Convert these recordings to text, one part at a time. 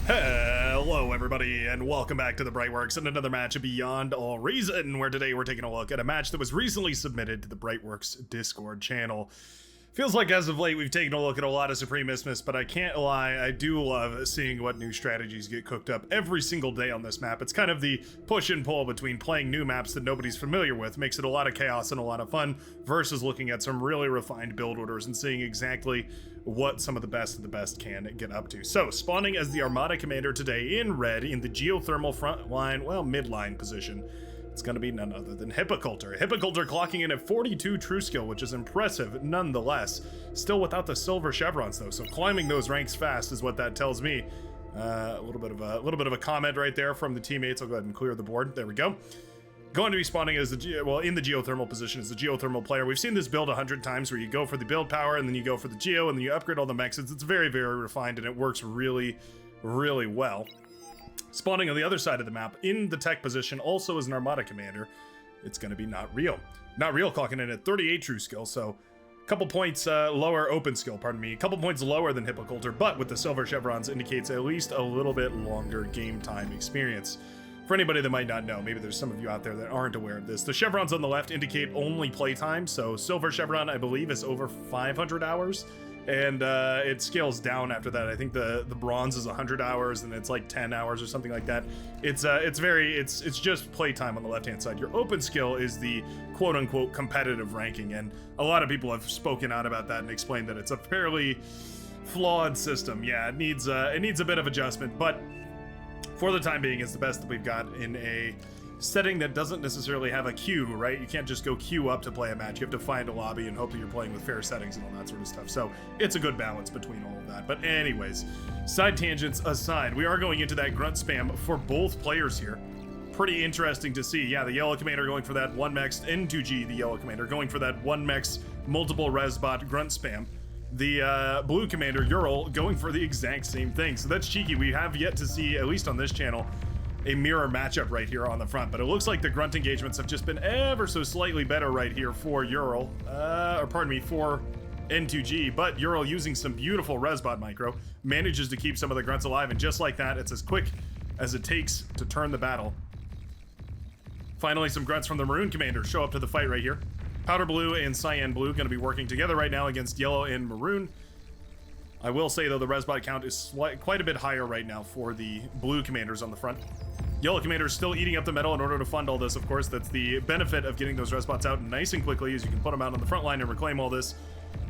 Hello everybody and welcome back to the Brightworks and another match of Beyond All Reason, where today we're taking a look at a match that was recently submitted to the Brightworks Discord channel. Feels like as of late we've taken a look at a lot of Supreme Isthmus, but I can't lie, I do love seeing what new strategies get cooked up every single day on this map. It's kind of the push and pull between playing new maps that nobody's familiar with, makes it a lot of chaos and a lot of fun, versus looking at some really refined build orders and seeing exactly what some of the best can get up to. So, spawning as the Armada Commander today in red in the geothermal front line, well, midline position, it's going to be none other than Hippocultor. Hippocultor clocking in at 42 true skill, which is impressive nonetheless. Still without the silver chevrons though, so climbing those ranks fast is what that tells me. A little bit of a comment right there from the teammates. I'll go ahead and clear the board. There we go. Going to be spawning as in the geothermal position as the geothermal player. We've seen this build 100 times where you go for the build power and then you go for the geo and then you upgrade all the mechs. It's very, very refined and it works really, really well. Spawning on the other side of the map in the tech position also as an Armada Commander, it's going to be Not Real. Not Real clocking in at 38 true skill, so a couple points lower open skill, pardon me, a couple points lower than Hippocultor, but with the silver chevrons indicates at least a little bit longer game time experience. For anybody that might not know, maybe there's some of you out there that aren't aware of this, the chevrons on the left indicate only playtime, so silver chevron, I believe, is over 500 hours, and it scales down after that. I think the bronze is 100 hours, and it's like 10 hours or something like that. It's just playtime on the left-hand side. Your open skill is the quote-unquote competitive ranking, and a lot of people have spoken out about that and explained that it's a fairly flawed system. Yeah, it needs a bit of adjustment, but for the time being, it's the best that we've got in a setting that doesn't necessarily have a queue, right? You can't just go queue up to play a match. You have to find a lobby and hope that you're playing with fair settings and all that sort of stuff. So it's a good balance between all of that. But anyways, side tangents aside, we are going into that grunt spam for both players here. Pretty interesting to see. Yeah, the yellow commander going for that one mex, N2G, the yellow commander, going for that one mex multiple resbot grunt spam. The blue commander, Ural, going for the exact same thing. So that's cheeky. We have yet to see, at least on this channel, a mirror matchup right here on the front, but it looks like the grunt engagements have just been ever so slightly better right here for Ural, or pardon me, for N2G, but Ural using some beautiful resbot micro manages to keep some of the grunts alive, and just like that, it's as quick as it takes to turn the battle. Finally, some grunts from the maroon commander show up to the fight right here. Powder blue and cyan blue going to be working together right now against yellow and maroon. I will say, though, the resbot count is quite a bit higher right now for the blue commanders on the front. Yellow commander is still eating up the metal in order to fund all this, of course. That's the benefit of getting those resbots out nice and quickly, as you can put them out on the front line and reclaim all this.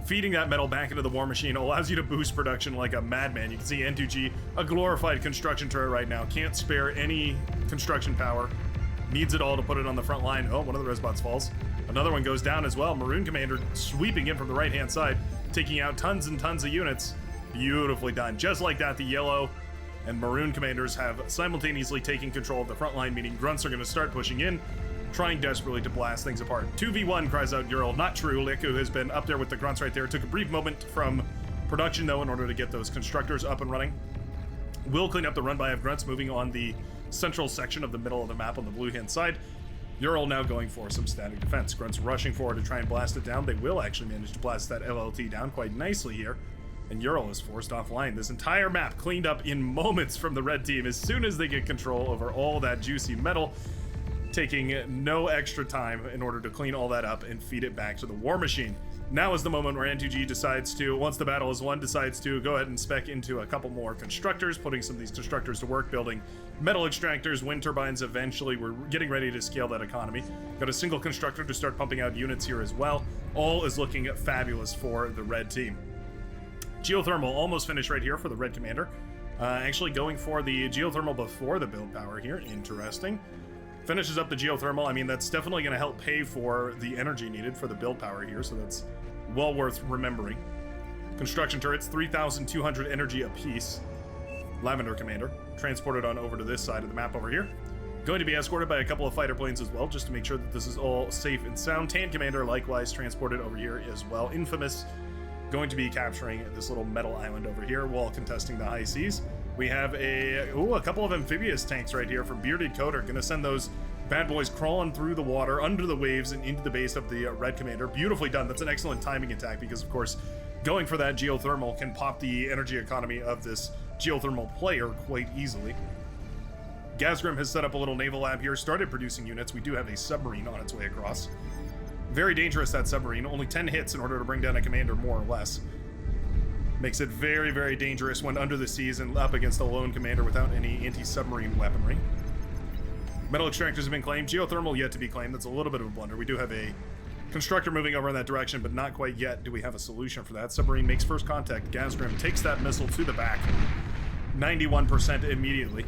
Feeding that metal back into the war machine allows you to boost production like a madman. You can see N2G, a glorified construction turret right now. Can't spare any construction power. Needs it all to put it on the front line. Oh, one of the resbots falls. Another one goes down as well. Maroon commander sweeping in from the right-hand side, taking out tons and tons of units. Beautifully done. Just like that, the yellow and maroon commanders have simultaneously taken control of the front line, meaning grunts are going to start pushing in, trying desperately to blast things apart. 2v1, cries out Ural. Not true. Liku has been up there with the grunts right there. Took a brief moment from production, though, in order to get those constructors up and running. Will clean up the run-by of grunts, moving on the central section of the middle of the map on the blue-hand side. Ural now going for some static defense. Grunts rushing forward to try and blast it down. They will actually manage to blast that LLT down quite nicely here, and Ural is forced offline. This entire map cleaned up in moments from the red team as soon as they get control over all that juicy metal, taking no extra time in order to clean all that up and feed it back to the war machine. Now is the moment where N2G decides to, once the battle is won, decides to go ahead and spec into a couple more constructors, putting some of these constructors to work, building metal extractors, wind turbines. Eventually, we're getting ready to scale that economy. Got a single constructor to start pumping out units here as well. All is looking fabulous for the red team. Geothermal almost finished right here for the red commander. Actually going for the geothermal before the build power here. Interesting. Finishes up the geothermal. I mean, that's definitely going to help pay for the energy needed for the build power here, so that's well worth remembering. Construction turrets, 3,200 energy apiece. Lavender commander, transported on over to this side of the map over here. Going to be escorted by a couple of fighter planes as well, just to make sure that this is all safe and sound. Tan commander likewise transported over here as well. Infamous going to be capturing this little metal island over here while contesting the high seas. We have a couple of amphibious tanks right here from Bearded Coder. Gonna send those bad boys crawling through the water, under the waves, and into the base of the red commander. Beautifully done. That's an excellent timing attack because, of course, going for that geothermal can pop the energy economy of this geothermal player quite easily. Gazgrim has set up a little naval lab here, started producing units. We do have a submarine on its way across. Very dangerous, that submarine. Only 10 hits in order to bring down a commander, more or less. Makes it very, very dangerous when under the seas and up against a lone commander without any anti-submarine weaponry. Metal extractors have been claimed. Geothermal yet to be claimed. That's a little bit of a blunder. We do have a constructor moving over in that direction, but not quite yet do we have a solution for that. Submarine makes first contact. Gazgrim takes that missile to the back. 91% immediately.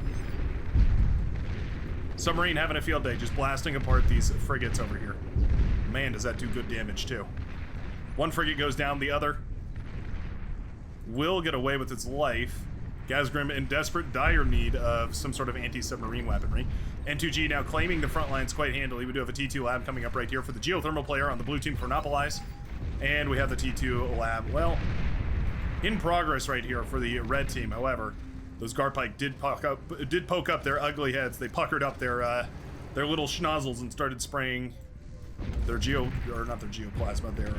Submarine having a field day, just blasting apart these frigates over here. Man, does that do good damage, too. One frigate goes down, the other will get away with its life. Gazgrim in desperate, dire need of some sort of anti-submarine weaponry. N2G now claiming the front lines quite handily. We do have a T2 lab coming up right here for the geothermal player on the blue team, Chronopolis. And we have the T2 lab, well, in progress right here for the red team. However, those Garpike did poke up their ugly heads. They puckered up their little schnozzles and started spraying their not their geoplasma, their,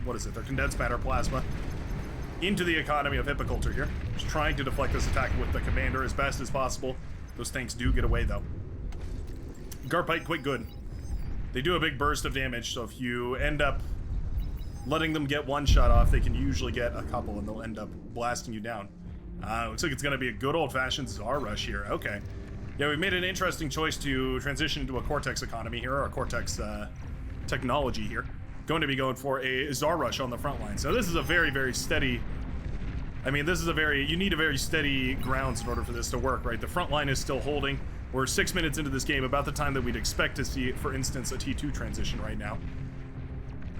what is it, their condensed matter plasma into the economy of Hippoculture here. Just trying to deflect this attack with the commander as best as possible. Those tanks do get away, though. Garpike quite good. They do a big burst of damage, so if you end up letting them get one shot off, they can usually get a couple, and they'll end up blasting you down. Looks like it's going to be a good old-fashioned Tsar rush here. Okay. Yeah, we've made an interesting choice to transition into a Cortex economy here, or a Cortex technology here. Going to be going for a Tsar rush on the front line. So this is a very, very steady... I mean, this is you need a very steady grounds in order for this to work, right? The front line is still holding. We're 6 minutes into this game, about the time that we'd expect to see, for instance, a T2 transition right now.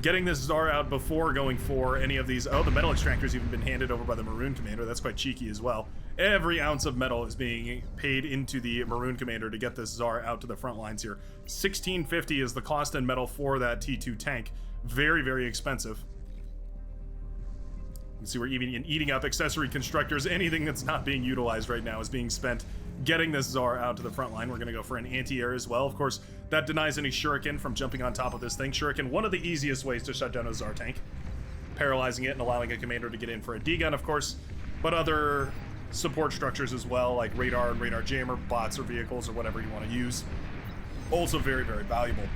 Getting this Tsar out before going for any of these... Oh, the metal extractor's even been handed over by the Maroon Commander. That's quite cheeky as well. Every ounce of metal is being paid into the Maroon Commander to get this Tsar out to the front lines here. 1650 is the cost in metal for that T2 tank. Very, very expensive. You can see we're even eating up accessory constructors. Anything that's not being utilized right now is being spent getting this Tsar out to the front line. We're going to go for an anti-air as well. Of course, that denies any shuriken from jumping on top of this thing. Shuriken, one of the easiest ways to shut down a Tsar tank. Paralyzing it and allowing a commander to get in for a D-gun, of course. But other support structures as well, like radar and radar jammer, bots or vehicles or whatever you want to use. Also very, very valuable.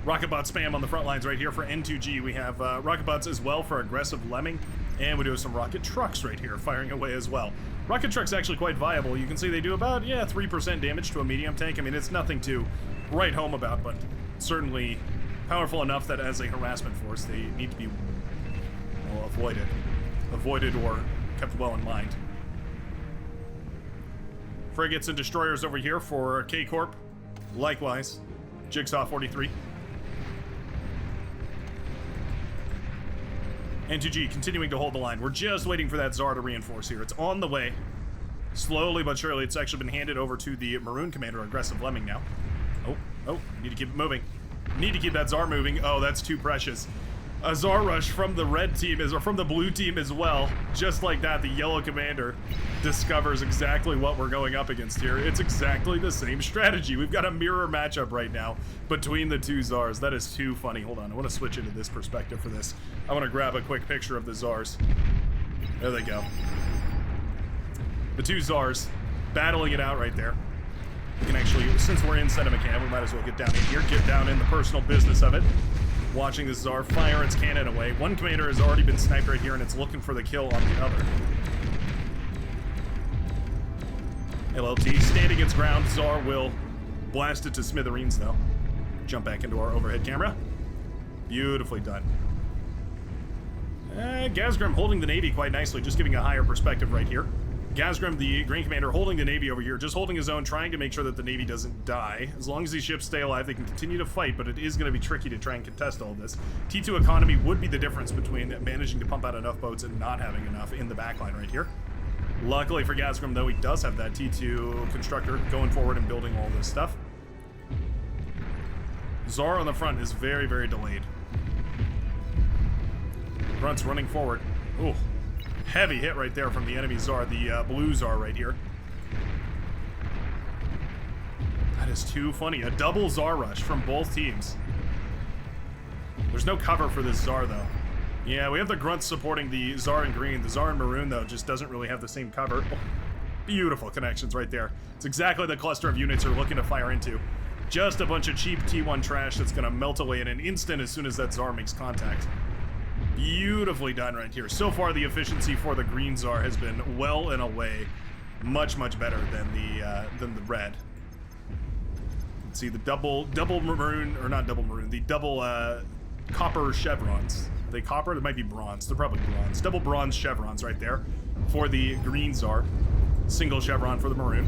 Rocket bot spam on the front lines right here for N2G. We have rocket bots as well for aggressive lemming, and we do have some rocket trucks right here firing away as well. Rocket trucks actually quite viable. You can see they do about, 3% damage to a medium tank. I mean, it's nothing to write home about, but certainly powerful enough that as a harassment force, they need to be, well, avoided or kept well in mind. Frigates and destroyers over here for K-Corp. Likewise, Jigsaw 43. N2G continuing to hold the line. We're just waiting for that Tsar to reinforce here. It's on the way. Slowly but surely, it's actually been handed over to the Maroon Commander, aggressive lemming now. Oh, need to keep it moving. Need to keep that Tsar moving. Oh, that's too precious. A Tsar rush from the red team or from the blue team as well. Just like that, the yellow commander discovers exactly what we're going up against here. It's exactly the same strategy. We've got a mirror matchup right now between the two Tsars. That is too funny. Hold on, I want to switch into this perspective for this. I want to grab a quick picture of the Tsars. There they go. The two Tsars battling it out right there. We can actually, since we're in Cinema Cam, we might as well get down in here, get down in the personal business of it. Watching the Tsar fire its cannon away. One commander has already been sniped right here, and it's looking for the kill on the other. LLT standing its ground. Tsar will blast it to smithereens, though. Jump back into our overhead camera. Beautifully done. Gazgrim holding the Navy quite nicely, just giving a higher perspective right here. Gazgrim, the Green Commander, holding the Navy over here, just holding his own, trying to make sure that the Navy doesn't die. As long as these ships stay alive, they can continue to fight, but it is going to be tricky to try and contest all of this. T2 economy would be the difference between managing to pump out enough boats and not having enough in the backline right here. Luckily for Gazgrim, though, he does have that T2 constructor going forward and building all this stuff. Tsar on the front is very, very delayed. Grunt's running forward. Ooh. Heavy hit right there from the enemy Tsar, the blue Tsar right here. That is too funny. A double Tsar rush from both teams. There's no cover for this Tsar, though. Yeah, we have the grunts supporting the Tsar in green. The Tsar in maroon, though, just doesn't really have the same cover. Oh, beautiful connections right there. It's exactly the cluster of units you're looking to fire into. Just a bunch of cheap T1 trash that's going to melt away in an instant as soon as that Tsar makes contact. Beautifully done right here. So far, the efficiency for the green Tsar has been well and away much better than the red. Let's see the double maroon, or not double maroon, the double copper chevrons. Are they copper? They might be bronze. They're probably bronze. Double bronze chevrons right there for the green Tsar. Single chevron for the maroon.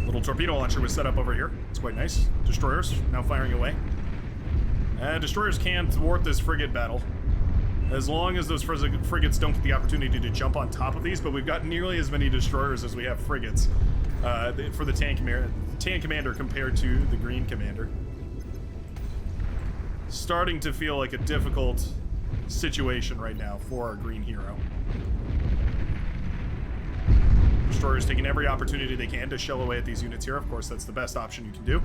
Little torpedo launcher was set up over here. It's quite nice. Destroyers now firing away. Destroyers can thwart this frigate battle as long as those frigates don't get the opportunity to jump on top of these, but we've got nearly as many destroyers as we have frigates for the tank commander compared to the green commander. Starting to feel like a difficult situation right now for our green hero. Destroyers taking every opportunity they can to shell away at these units here. Of course, that's the best option you can do.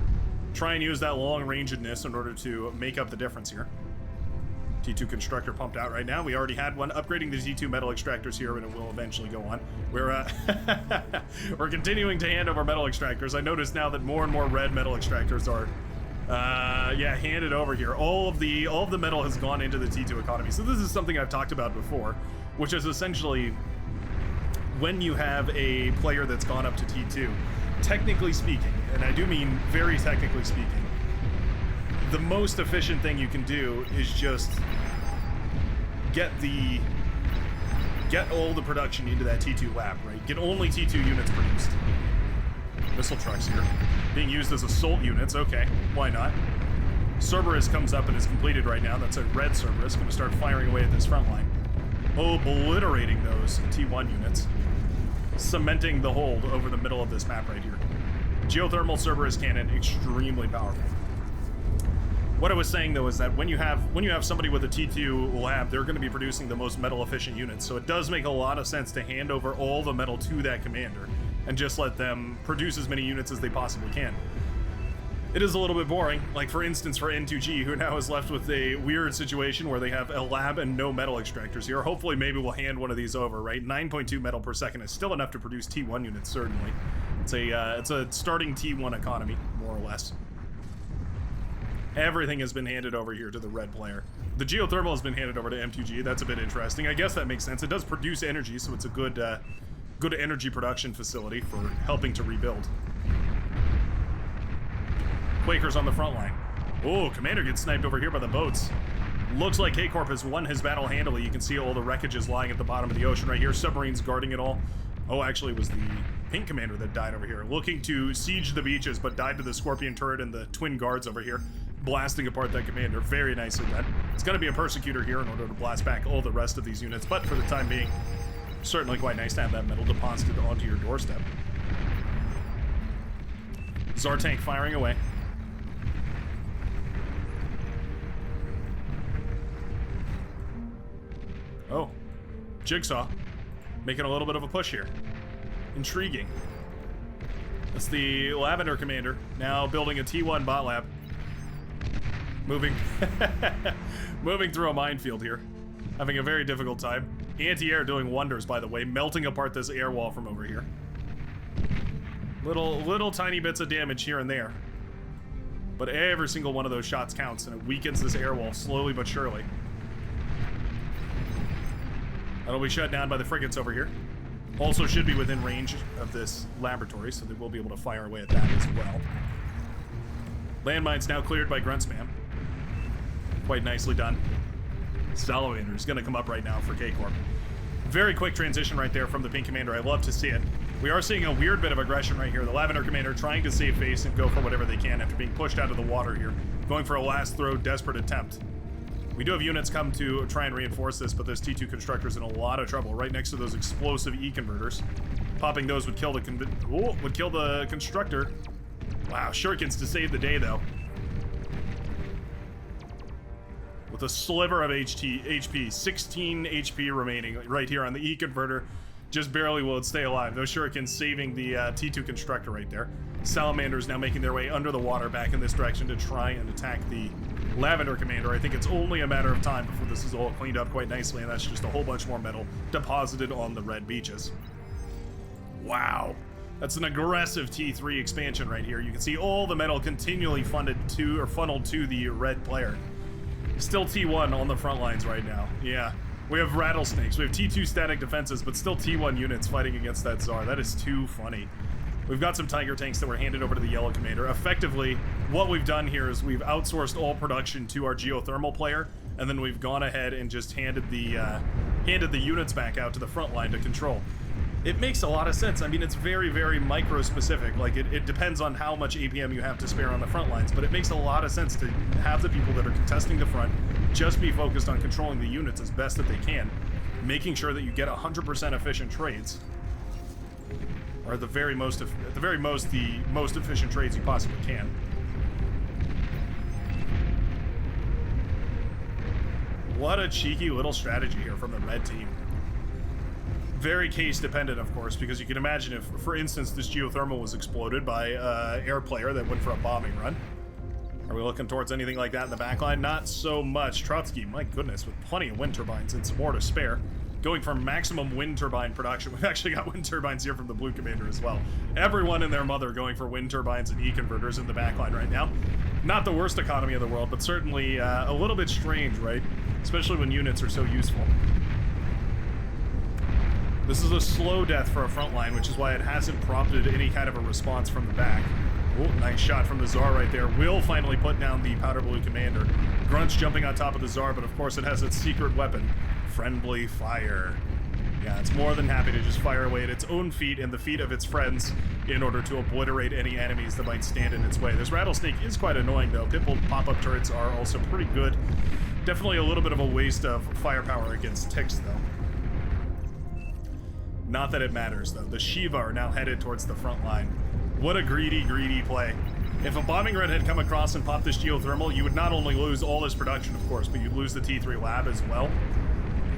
Try and use that long-rangedness in order to make up the difference here. T2 constructor pumped out right now. We already had one upgrading the T2 metal extractors here, and it will eventually go on. We're we're continuing to hand over metal extractors. I notice now that more and more red metal extractors are handed over here. All of the metal has gone into the T2 economy. So this is something I've talked about before, which is essentially when you have a player that's gone up to T2, technically speaking, and I do mean very technically speaking, the most efficient thing you can do is just get all the production into that T2 lab, right? Get only T2 units produced. Missile trucks here being used as assault units. Okay, why not? Cerberus comes up and is completed right now. That's a red Cerberus, going to start firing away at this front line, obliterating those T1 units, cementing the hold over the middle of this map right here. Geothermal Cerberus cannon, extremely powerful. What I was saying though is that when you have somebody with a T2 lab, they're going to be producing the most metal efficient units. So it does make a lot of sense to hand over all the metal to that commander and just let them produce as many units as they possibly can. It is a little bit boring, like for instance for N2G, who now is left with a weird situation where they have a lab and no metal extractors here. Hopefully maybe we'll hand one of these over, right? 9.2 metal per second is still enough to produce T1 units, certainly. It's a starting T1 economy, more or less. Everything has been handed over here to the red player. The geothermal has been handed over to M2G. That's a bit interesting. I guess that makes sense. It does produce energy, so it's a good energy production facility for helping to rebuild. Quakers on the front line. Oh, commander gets sniped over here by the boats. Looks like K-Corp has won his battle handily. You can see all the wreckages lying at the bottom of the ocean right here. Submarines guarding it all. Oh, actually, it was the pink commander that died over here. Looking to siege the beaches, but died to the Scorpion turret and the twin guards over here. Blasting apart that commander. Very nicely done. It's going to be a persecutor here in order to blast back all the rest of these units, but for the time being, certainly quite nice to have that metal deposited onto your doorstep. Tsar tank firing away. Oh, Jigsaw making a little bit of a push here. Intriguing. That's the Lavender commander now building a T1 bot lab. Moving through a minefield here. Having a very difficult time. Anti-air doing wonders, by the way, melting apart this air wall from over here. Little tiny bits of damage here and there. But every single one of those shots counts, and it weakens this air wall slowly but surely. That'll be shut down by the frigates over here. Also should be within range of this laboratory, so they will be able to fire away at that as well. Landmines now cleared by Grunt Spam. Quite nicely done. Salamander is going to come up right now for K-Corp. Very quick transition right there from the pink commander. I love to see it. We are seeing a weird bit of aggression right here. The Lavender commander trying to save face and go for whatever they can after being pushed out of the water here. Going for a last throw, desperate attempt. We do have units come to try and reinforce this, but this T2 constructor's in a lot of trouble right next to those explosive E-converters. Popping those would kill the constructor. Wow, shurikens to save the day though. With a sliver of HP, 16 HP remaining right here on the E-converter. Just barely will it stay alive. Those shurikens saving the T2 constructor right there. Salamanders now making their way under the water back in this direction to try and attack the Lavender Commander, I think it's only a matter of time before this is all cleaned up quite nicely, and that's just a whole bunch more metal deposited on the red beaches. Wow. That's an aggressive T3 expansion right here. You can see all the metal continually funneled to the red player. Still T1 on the front lines right now. Yeah. We have rattlesnakes. We have T2 static defenses, but still T1 units fighting against that Tsar. That is too funny. We've got some Tiger tanks that were handed over to the Yellow Commander. Effectively, what we've done here is we've outsourced all production to our geothermal player, and then we've gone ahead and just handed the units back out to the front line to control. It makes a lot of sense. I mean, it's very, very micro-specific. Like, it depends on how much APM you have to spare on the front lines, but it makes a lot of sense to have the people that are contesting the front just be focused on controlling the units as best that they can, making sure that you get 100% efficient trades, or the most efficient trades you possibly can. What a cheeky little strategy here from the red team. Very case dependent, of course, because you can imagine if, for instance, this geothermal was exploded by an air player that went for a bombing run. Are we looking towards anything like that in the backline? Not so much. Trotsky, my goodness, with plenty of wind turbines and some more to spare. Going for maximum wind turbine production. We've actually got wind turbines here from the blue commander as well. Everyone and their mother going for wind turbines and E-converters in the backline right now. Not the worst economy in the world, but certainly a little bit strange, right? Especially when units are so useful. This is a slow death for a front line, which is why it hasn't prompted any kind of a response from the back. Oh, nice shot from the Tsar right there. Will finally put down the powder blue commander. Grunt's jumping on top of the Tsar, but of course it has its secret weapon, friendly fire. Yeah, it's more than happy to just fire away at its own feet and the feet of its friends in order to obliterate any enemies that might stand in its way. This rattlesnake is quite annoying, though. Pitbull pop-up turrets are also pretty good. Definitely a little bit of a waste of firepower against ticks, though. Not that it matters, though. The Shiva are now headed towards the front line. What a greedy, greedy play. If a bombing red had come across and popped this geothermal, you would not only lose all this production, of course, but you'd lose the T3 lab as well.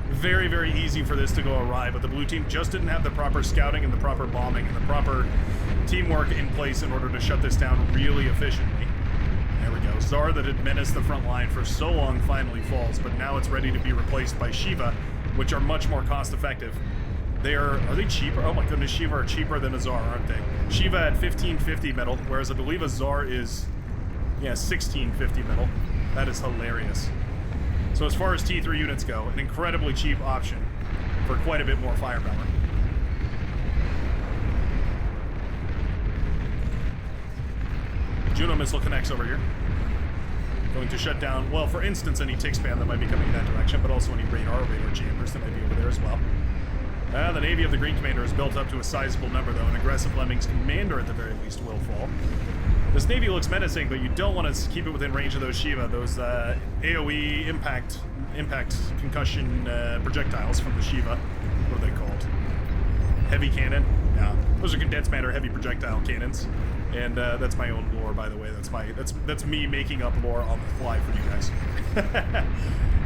Very, very easy for this to go awry, but the blue team just didn't have the proper scouting and the proper bombing and the proper teamwork in place in order to shut this down really efficiently. There we go. Tsar that had menaced the front line for so long finally falls, but now it's ready to be replaced by Shiva, which are much more cost-effective. Are they cheaper? Oh my goodness, Shiva are cheaper than a Tsar, aren't they? Shiva at 1550 metal, whereas I believe a Tsar is, 1650 metal. That is hilarious. So as far as T3 units go, an incredibly cheap option for quite a bit more firepower. Juno missile connects over here. Going to shut down, well, for instance, any tick span that might be coming in that direction, but also any radar jammers that might be over there as well. The Navy of the Green Commander is built up to a sizable number, though. An aggressive Lemmings Commander, at the very least, will fall. This Navy looks menacing, but you don't want to keep it within range of those Shiva, those AoE impact concussion projectiles from the Shiva. What are they called? Heavy cannon? Yeah. Those are condensed matter heavy projectile cannons. And that's my own lore, by the way. That's me making up lore on the fly for you guys.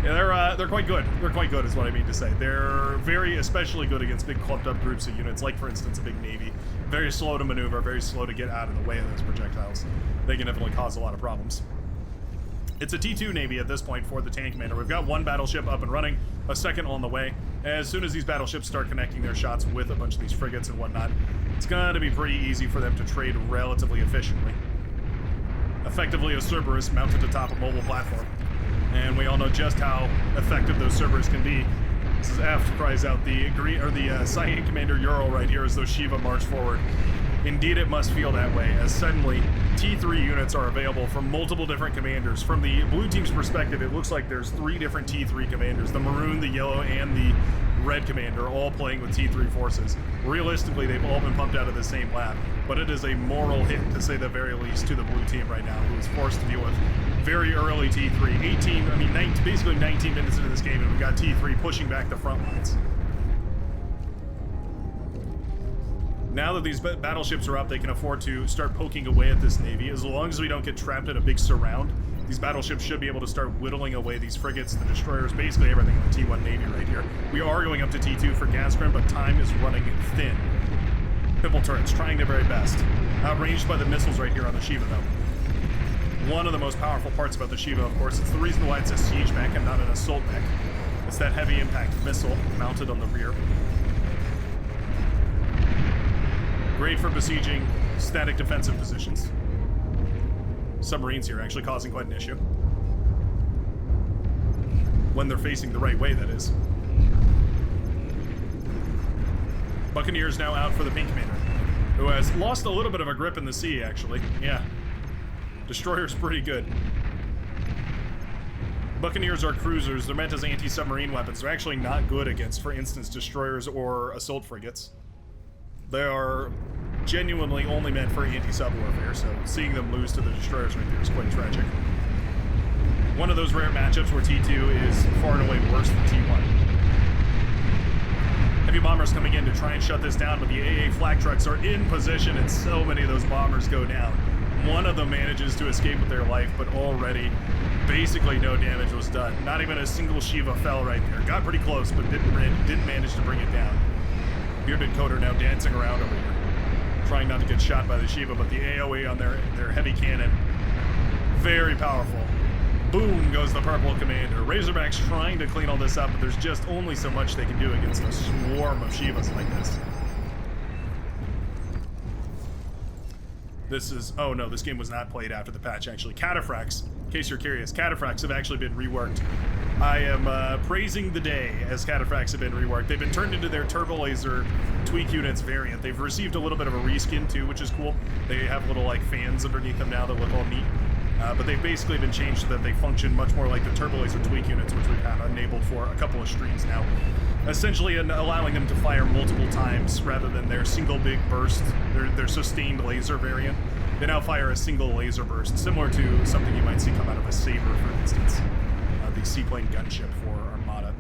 Yeah, they're quite good. They're quite good, is what I mean to say. They're especially good against big clumped up groups of units, like for instance a big Navy. Very slow to maneuver, very slow to get out of the way of those projectiles. They can definitely cause a lot of problems. It's a T2 Navy at this point for the tank commander. We've got one battleship up and running, a second on the way. As soon as these battleships start connecting their shots with a bunch of these frigates and whatnot, it's going to be pretty easy for them to trade relatively efficiently. Effectively a Cerberus mounted atop a mobile platform. And we all know just how effective those Cerberus can be. This is F cries out the Cyan Commander Ural right here as those Shiva march forward. Indeed, it must feel that way, as suddenly T3 units are available from multiple different commanders. From the blue team's perspective, it looks like there's 3 different T3 commanders, the maroon, the yellow, and the red commander, all playing with T3 forces. Realistically, they've all been pumped out of the same lab, but it is a moral hit, to say the very least, to the blue team right now, who is forced to deal with very early T3. Basically 19 minutes into this game, and we've got T3 pushing back the front lines. Now that these battleships are up, they can afford to start poking away at this Navy. As long as we don't get trapped in a big surround, these battleships should be able to start whittling away these frigates, the destroyers, basically everything in the T1 Navy right here. We are going up to T2 for Gasgrim, but time is running thin. Pimple turrets trying their very best. Outranged by the missiles right here on the Shiva, though. one of the most powerful parts about the Shiva, of course. It's the reason why it's a siege mech and not an assault mech. It's that heavy impact missile mounted on the rear. Great for besieging static defensive positions. Submarines here actually causing quite an issue. When they're facing the right way, that is. Buccaneers now out for the Pink Commander, who has lost a little bit of a grip in the sea, actually. Yeah. Destroyer's pretty good. Buccaneers are cruisers. They're meant as anti-submarine weapons. They're actually not good against, for instance, destroyers or assault frigates. They are genuinely only meant for anti-sub warfare, so seeing them lose to the destroyers right there is quite tragic. One of those rare matchups where T2 is far and away worse than T1. Heavy bombers coming in to try and shut this down, but the AA flak trucks are in position, and so many of those bombers go down. One of them manages to escape with their life, but already basically no damage was done. Not even a single Shiva fell right there. Got pretty close, but didn't manage to bring it down. Bearded Coder now dancing around over here, trying not to get shot by the Shiva, but the AoE on their heavy cannon, very powerful. Boom goes the purple commander. Razorbacks trying to clean all this up, but there's just only so much they can do against a swarm of Shivas like this. This is... oh no, this game was not played after the patch, actually. Cataphracts, in case you're curious, Cataphracts have actually been reworked. I am praising the day as Cataphracts have been reworked. They've been turned into their Turbo Laser Tweak Units variant. They've received a little bit of a reskin too, which is cool. They have little like fans underneath them now that look all neat. But they've basically been changed so that they function much more like the Turbo Laser Tweak Units, which we've had enabled for a couple of streams now. Essentially allowing them to fire multiple times rather than their single big burst, their sustained laser variant. They now fire a single laser burst, similar to something you might see come out of a Saber, for instance. The seaplane gunship for Armada.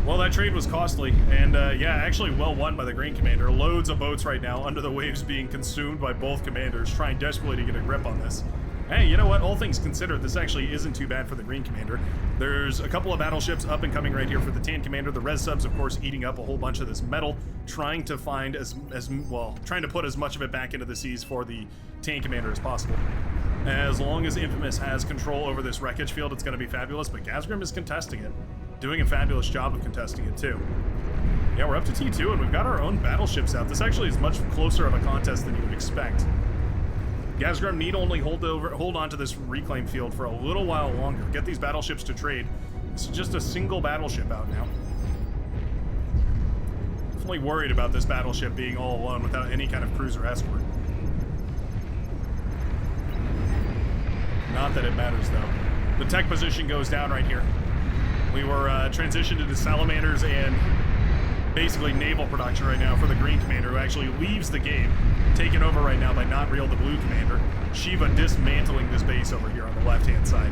Well, that trade was costly, and yeah, actually well won by the Green Commander. Loads of boats right now under the waves being consumed by both commanders, trying desperately to get a grip on this. Hey, you know what? All things considered, this actually isn't too bad for the Green Commander. There's a couple of battleships up and coming right here for the Tan Commander. The Res Subs, of course, eating up a whole bunch of this metal, trying to find trying to put as much of it back into the seas for the Tan Commander as possible. As long as Infamous has control over this wreckage field, it's going to be fabulous, but Gazgrim is contesting it. Doing a fabulous job of contesting it, too. Yeah, we're up to T2, and we've got our own battleships out. This actually is much closer of a contest than you would expect. Gazgrim need only hold on to this reclaim field for a little while longer. Get these battleships to trade. This is just a single battleship out now. Definitely worried about this battleship being all alone without any kind of cruiser escort. Not that it matters, though. The tech position goes down right here. We were transitioned into salamanders and basically naval production right now for the Green Commander, who actually leaves the game, taken over right now by Not Real, the Blue Commander. Shiva dismantling this base over here on the left-hand side.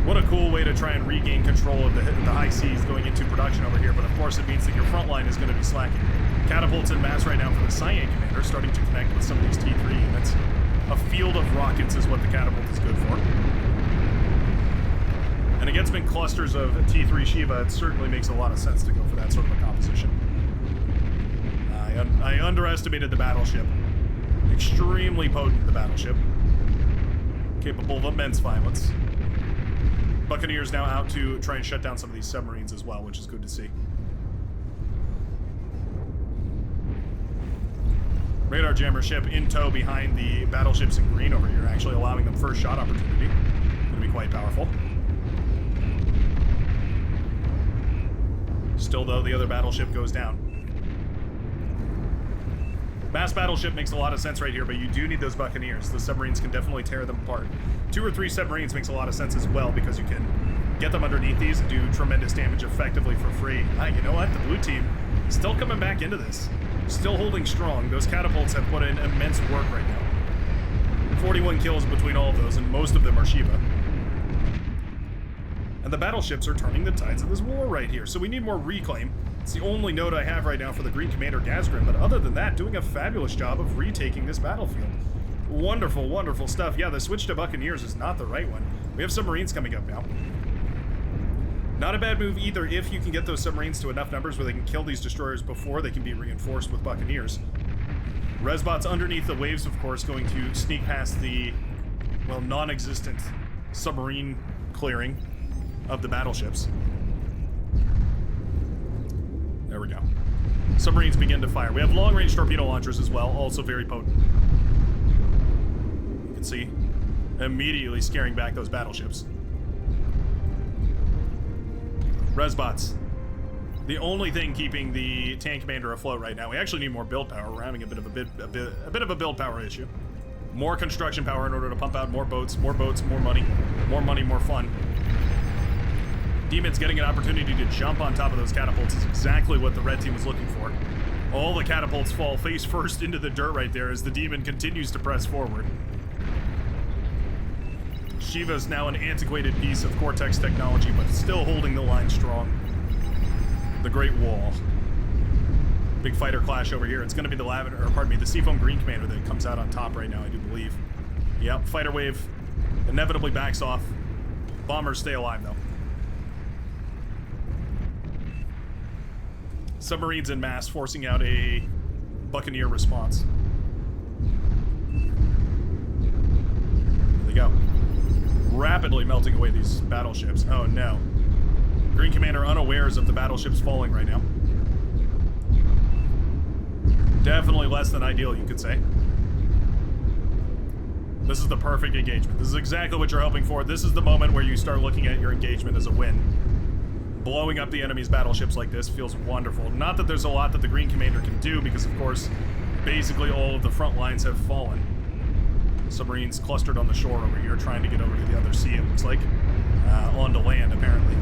What a cool way to try and regain control of the high seas going into production over here, but of course it means that your front line is going to be slacking. Catapults en masse right now for the Cyan Commander, starting to connect with some of these T3 units. A field of rockets is what the catapult is good for. And against big clusters of T3 Shiva, it certainly makes a lot of sense to go for that sort of a composition. I underestimated the battleship. Extremely potent, the battleship. Capable of immense violence. Buccaneers now out to try and shut down some of these submarines as well, which is good to see. Radar jammer ship in tow behind the battleships in green over here, actually allowing them first shot opportunity. Going to be quite powerful. Still, though, the other battleship goes down. Mass battleship makes a lot of sense right here, but you do need those Buccaneers. The submarines can definitely tear them apart. 2 or 3 submarines makes a lot of sense as well, because you can get them underneath these and do tremendous damage effectively for free. You know what? The blue team still coming back into this. Still holding strong. Those catapults have put in immense work right now. 41 kills between all of those, and most of them are Shiva. And the battleships are turning the tides of this war right here, so we need more reclaim. It's the only note I have right now for the Green Commander Gazgrim, but other than that, doing a fabulous job of retaking this battlefield. Wonderful, wonderful stuff. Yeah, the switch to Buccaneers is not the right one. We have submarines coming up now. Not a bad move either if you can get those submarines to enough numbers where they can kill these destroyers before they can be reinforced with Buccaneers. Resbots underneath the waves, of course, going to sneak past the, well, non-existent submarine clearing of the battleships. There we go. Submarines begin to fire. We have long-range torpedo launchers as well, also very potent. You can see, immediately scaring back those battleships. Resbots. The only thing keeping the tank commander afloat right now. We actually need more build power. We're having a bit of a build power issue. More construction power in order to pump out more boats, more money, more fun. Demon's getting an opportunity to jump on top of those catapults is exactly what the red team was looking for. All the catapults fall face first into the dirt right there as the Demon continues to press forward. Shiva's now an antiquated piece of Cortex technology, but still holding the line strong. The Great Wall. Big fighter clash over here. It's going to be the Seafoam Green Commander that comes out on top right now, I do believe. Yep, fighter wave inevitably backs off. Bombers stay alive, though. Submarines en masse forcing out a Buccaneer response. There they go. Rapidly melting away these battleships. Oh no. Green Commander unawares of the battleships falling right now. Definitely less than ideal, you could say. This is the perfect engagement. This is exactly what you're hoping for. This is the moment where you start looking at your engagement as a win. Blowing up the enemy's battleships like this feels wonderful. Not that there's a lot that the Green Commander can do, because of course, basically all of the front lines have fallen. Submarines clustered on the shore over here, trying to get over to the other sea, it looks like. Onto land, apparently.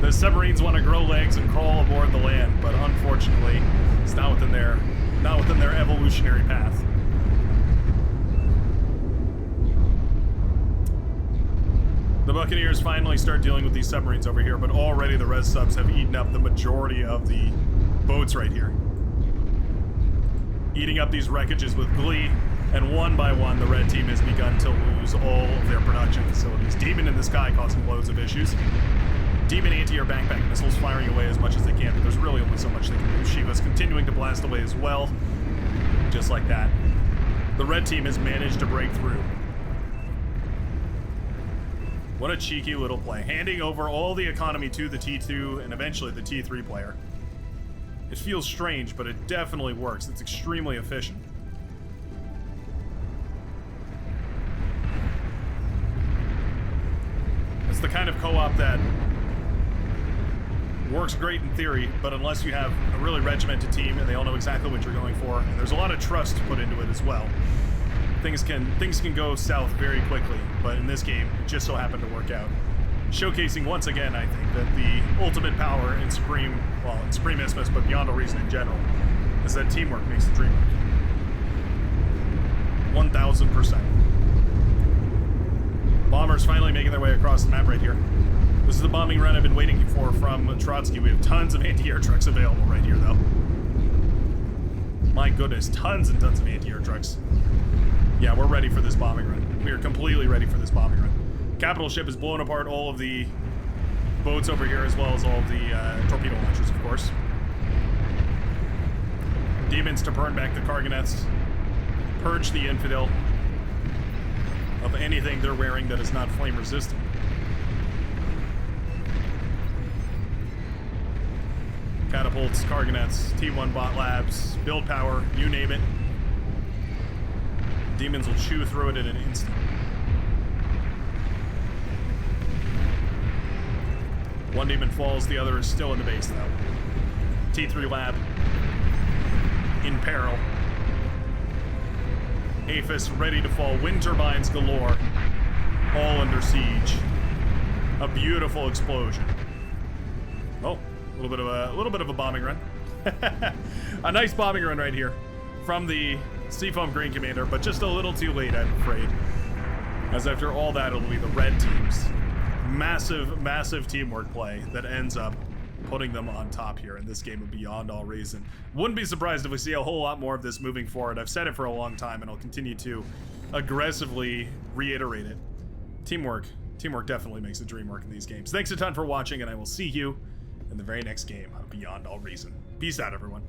The submarines want to grow legs and crawl aboard the land, but unfortunately, it's not within their evolutionary path. The Buccaneers finally start dealing with these submarines over here, but already the res subs have eaten up the majority of the boats right here. Eating up these wreckages with glee, and one by one, the red team has begun to lose all of their production facilities. Demon in the sky causing loads of issues. Demon anti-air backpack missiles firing away as much as they can, but there's really only so much they can do. Shiva's continuing to blast away as well, just like that. The red team has managed to break through. What a cheeky little play. Handing over all the economy to the T2 and eventually the T3 player. It feels strange, but it definitely works. It's extremely efficient. It's the kind of co-op that works great in theory, but unless you have a really regimented team and they all know exactly what you're going for, and there's a lot of trust put into it as well, things can go south very quickly. But in this game, it just so happened to work out. Showcasing once again, I think, that the ultimate power in Supreme Isthmus, but beyond all reason in general, is that teamwork makes the dream work. 1000%. Bombers finally making their way across the map right here. This is the bombing run I've been waiting for from Trotsky. We have tons of anti-air trucks available right here, though. My goodness, tons and tons of anti-air trucks. Yeah, we're ready for this bombing run. We are completely ready for this bombing run. Capital ship is blowing apart all of the boats over here, as well as all of the torpedo launchers, of course. Demons to burn back the cargonets. Purge the infidel of anything they're wearing that is not flame resistant. Catapults, cargonets, T1 bot labs, build power, you name it. Demons will chew through it in an instant. One demon falls, the other is still in the base though. T3 lab in peril. Aphis ready to fall. Wind turbines galore, all under siege. A beautiful explosion. Oh, a little bit of a bombing run. A nice bombing run right here from the Seafoam Green Commander, but just a little too late, I'm afraid. As after all that, it'll be the red team's massive teamwork play that ends up putting them on top here in this game of Beyond All Reason. Wouldn't be surprised if we see a whole lot more of this moving forward. I've said it for a long time, and I'll continue to aggressively reiterate it. Teamwork definitely makes the dream work in these games. Thanks a ton for watching, and I will see you in the very next game of Beyond All Reason. Peace out, everyone.